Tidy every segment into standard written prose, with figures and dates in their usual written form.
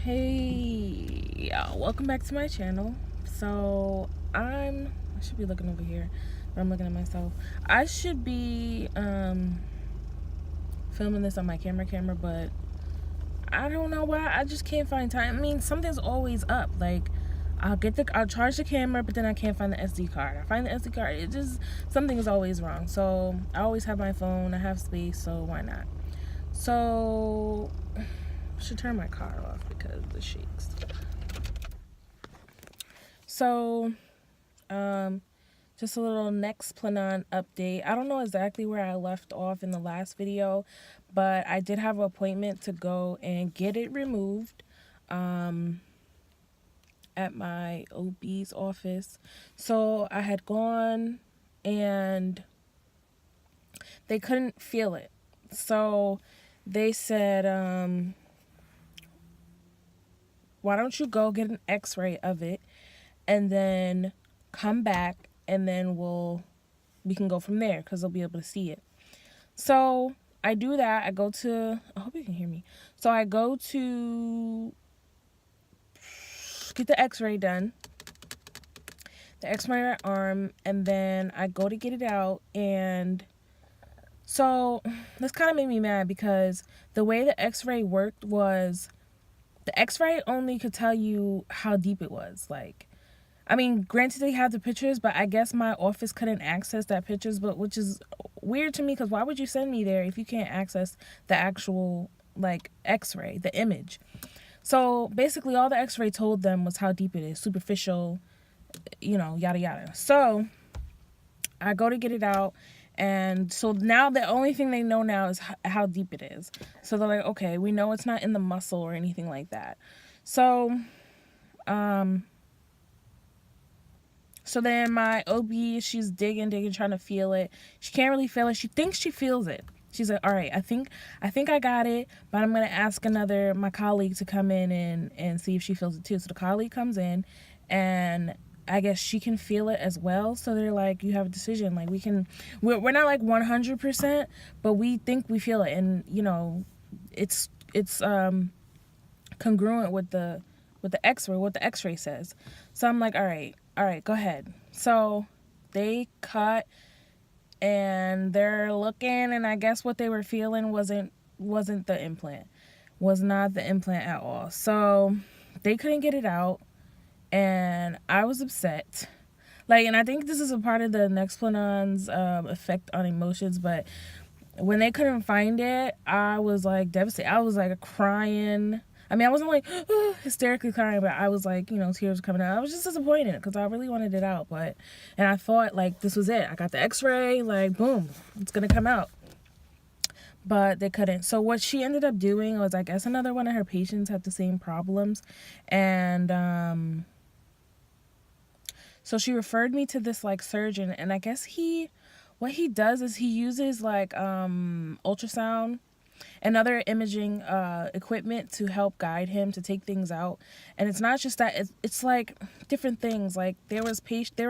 Hey, welcome back to my channel. So I should be looking over here, but I'm looking at myself. I should be filming this on my camera, but I don't know why. I just can't find time. I mean, something's always up. Like I'll charge the camera, but then I can't find the SD card. I find the SD card, it just, something is always wrong. So I always have my phone. I have space, so why not? So I should turn my car off because the shakes. So, just a little Nexplanon update. I don't know exactly where I left off in the last video, but I did have an appointment to go and get it removed at my OB's office. So I had gone and they couldn't feel it. So they said, why don't you go get an x-ray of it and then come back and then we can go from there because they'll be able to see it. So I do that. I hope you can hear me. So I go to get the x-ray done, the x-ray arm, and then I go to get it out. And so this kind of made me mad because the way the x-ray worked was the x-ray only could tell you how deep it was. Like, I mean, granted they have the pictures, but I guess my office couldn't access that pictures, but which is weird to me because why would you send me there if you can't access the actual, like, x-ray, the image? So basically all the x-ray told them was how deep it is, superficial, yada yada. So I go to get it out, and so now the only thing they know now is how deep it is. So they're like, okay, we know it's not in the muscle or anything like that. So So then my OB, she's digging, trying to feel it. She can't really feel it. She thinks she feels it. She's like, all right, I think I got it, but I'm going to ask my colleague to come in and see if she feels it too. So the colleague comes in, and I guess she can feel it as well. So they're like, you have a decision. Like, we're not like 100%, but we think we feel it. And, it's congruent with the x-ray, what the x-ray says. So I'm like, all right, go ahead. So they cut and they're looking, and I guess what they were feeling wasn't the implant. Was not the implant at all. So they couldn't get it out, and I was upset. Like, and I think this is a part of the Nexplanon's effect on emotions, but when they couldn't find it, I was like devastated. I was like crying. I mean, I wasn't like hysterically crying, but I was like, tears coming out. I was just disappointed because I really wanted it out. And I thought like this was it. I got the x-ray, like boom, it's going to come out. But they couldn't. So what she ended up doing was, I guess another one of her patients had the same problems. And so she referred me to this like surgeon. And I guess what he does is he uses like ultrasound and other imaging equipment to help guide him to take things out. And it's not just that, it's like different things. Like there were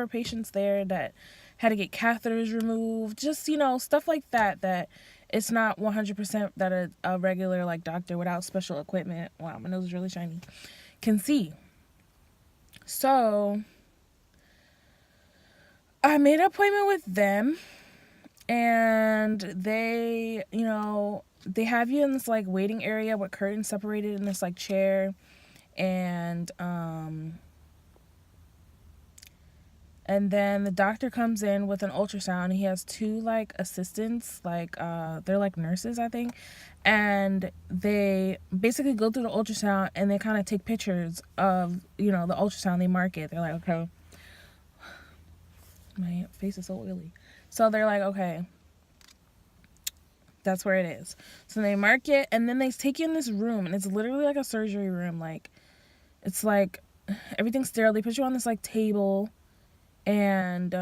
patients there that had to get catheters removed, just stuff like that it's not 100% that a regular like doctor without special equipment, wow, my nose is really shiny, can see. So I made an appointment with them, and they they have you in this like waiting area with curtains separated in this like chair, and then the doctor comes in with an ultrasound. He has two like assistants, like they're like nurses, I think, and they basically go through the ultrasound and they kind of take pictures of the ultrasound. They mark it. They're like, okay, my face is so oily. So they're like, okay, that's where it is. So they mark it, and then they take you in this room, and it's literally like a surgery room. Like, it's like everything's sterile. They put you on this like table, and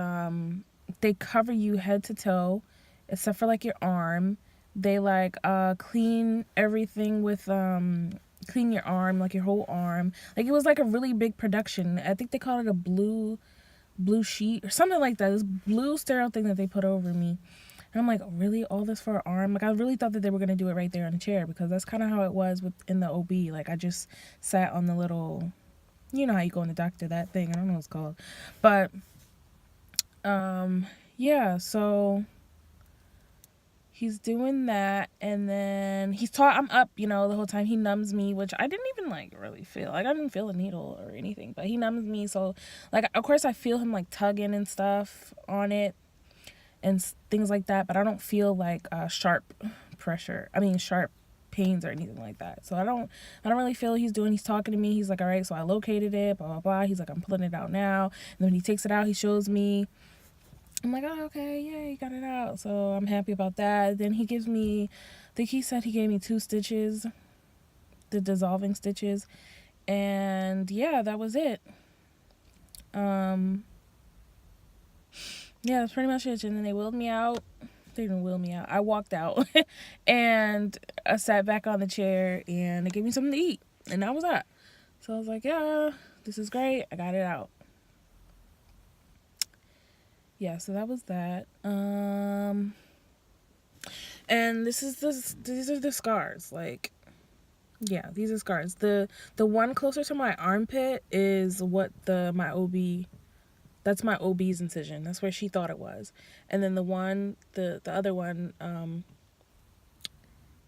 they cover you head to toe, except for like your arm. They like clean everything with clean your arm, like your whole arm. Like, it was like a really big production. I think they called it a blue sheet or something like that. This blue sterile thing that they put over me. And I'm like, really, all this for an arm? Like, I really thought that they were gonna do it right there on the chair, because that's kind of how it was in the OB. Like, I just sat on the little, you know how you go in the doctor, that thing, I don't know what it's called, but yeah, so he's doing that, and then I'm up, the whole time. He numbs me, which I didn't even like really feel. Like, I didn't feel a needle or anything, but he numbs me. So, like, of course I feel him like tugging and stuff on it and things like that, but I don't feel like sharp pains or anything like that. So I don't really feel he's talking to me. He's like, all right, so I located it, blah blah blah. He's like, I'm pulling it out now. And then when he takes it out, he shows me. I'm like, oh, okay, yeah, he got it out. So I'm happy about that. Then he gives me, I think he said he gave me 2 stitches, the dissolving stitches. And yeah, that was it. Yeah, that's pretty much it. And then they wheeled me out. They didn't wheel me out. I walked out and I sat back on the chair, and they gave me something to eat. And that was that. So I was like, yeah, this is great. I got it out. Yeah, so that was that. And these are the scars. Like, yeah, these are scars. The one closer to my armpit is what that's my OB's incision. That's where she thought it was. And then the other one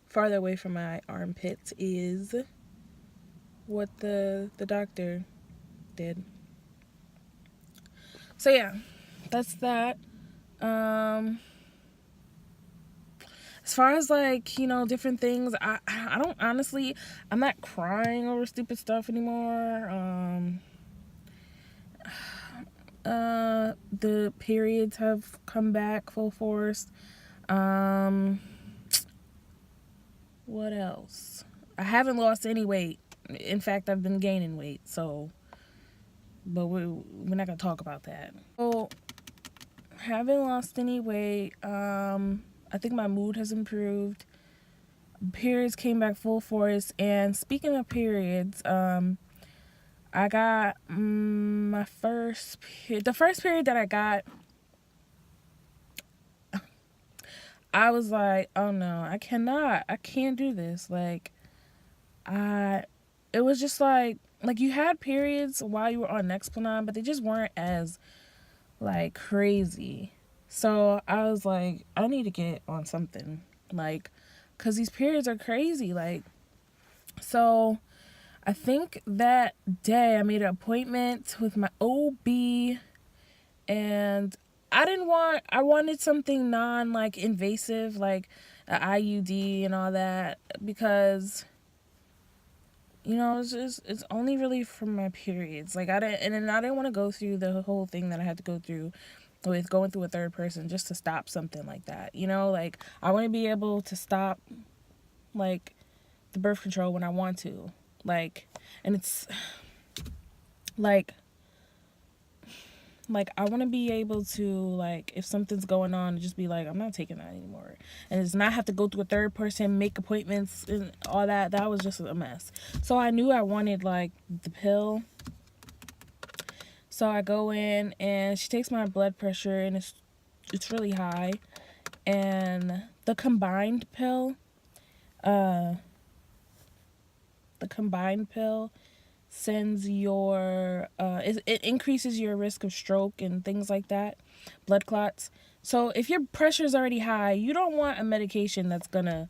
farther away from my armpit is what the doctor did. So yeah, that's that. As far as like, different things, I don't honestly, I'm not crying over stupid stuff anymore. The periods have come back full force. What else? I haven't lost any weight. In fact, I've been gaining weight. So, but we're not gonna talk about that. So, haven't lost any weight. I think my mood has improved. Periods came back full force. And speaking of periods, I got the first period that I got. I was like, oh no, I can't do this. Like, it was just like you had periods while you were on Nexplanon, but they just weren't as like crazy. So I was like, I need to get on something, like, cause these periods are crazy. Like, so I think that day I made an appointment with my OB, and I wanted something non like invasive, like an IUD and all that, because it's only really for my periods. Like, I didn't want to go through the whole thing that I had to go through with going through a third person just to stop something like that. Like, I want to be able to stop like the birth control when I want to. Like, and it's like I want to be able to, like, if something's going on, just be like, I'm not taking that anymore, and it's not have to go through a third person, make appointments and all that. That was just a mess. So I knew I wanted like the pill. So I go in, and she takes my blood pressure, and it's really high, and the combined pill sends your it increases your risk of stroke and things like that, blood clots. So if your pressure is already high, you don't want a medication that's gonna,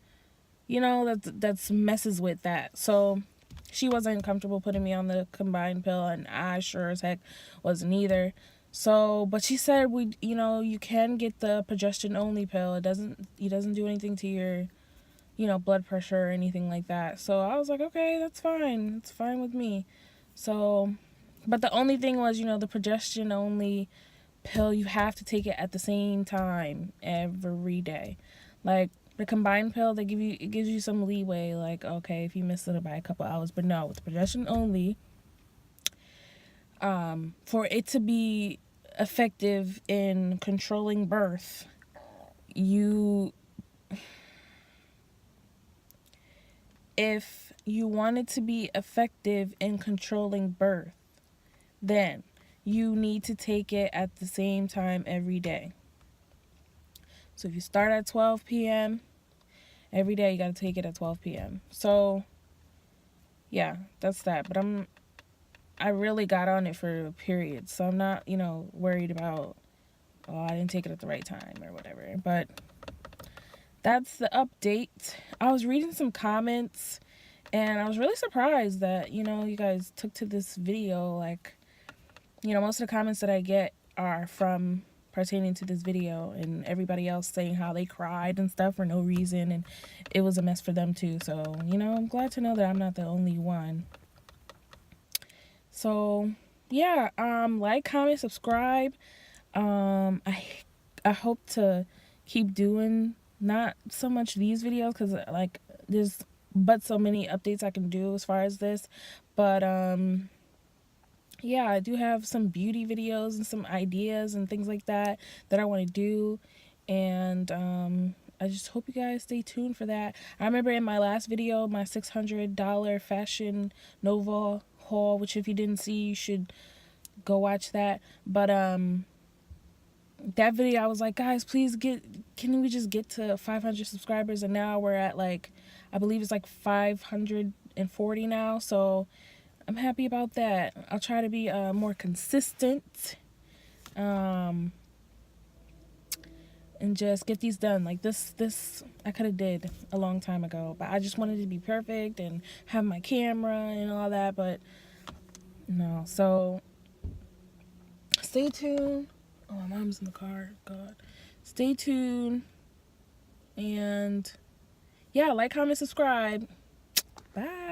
that's messes with that. So she wasn't comfortable putting me on the combined pill, and I sure as heck wasn't either. So, but she said you can get the progestin only pill. It doesn't do anything to your blood pressure or anything like that. So I was like, okay, that's fine. It's fine with me. So, but the only thing was, the progestin only pill, you have to take it at the same time every day. Like, the combined pill, it gives you some leeway. Like, okay, if you miss it by a couple hours. But no, with the progestin only, for it to be effective in controlling birth, if you want it to be effective in controlling birth, then you need to take it at the same time every day. So if you start at 12 p.m., every day you got to take it at 12 p.m. So yeah, that's that. But I really got on it for a period, so I'm not, worried about, oh, I didn't take it at the right time or whatever. But that's the update. I was reading some comments and I was really surprised that, you guys took to this video. Like, most of the comments that I get are from pertaining to this video, and everybody else saying how they cried and stuff for no reason, and it was a mess for them too. So, I'm glad to know that I'm not the only one. So, yeah, like, comment, subscribe. I hope to keep doing not so much these videos, because like there's but so many updates I can do as far as this. But yeah, I do have some beauty videos and some ideas and things like that I want to do, and I just hope you guys stay tuned for that. I remember in my last video, my $600 Fashion Nova haul, which if you didn't see, you should go watch that. But that video, I was like, guys, please can we just get to 500 subscribers? And now we're at, like, I believe it's like 540 now. So I'm happy about that. I'll try to be more consistent, and just get these done. Like this I could have did a long time ago, but I just wanted to be perfect and have my camera and all that. But no. So stay tuned. Oh, my mom's in the car. God. Stay tuned. And yeah, like, comment, subscribe. Bye.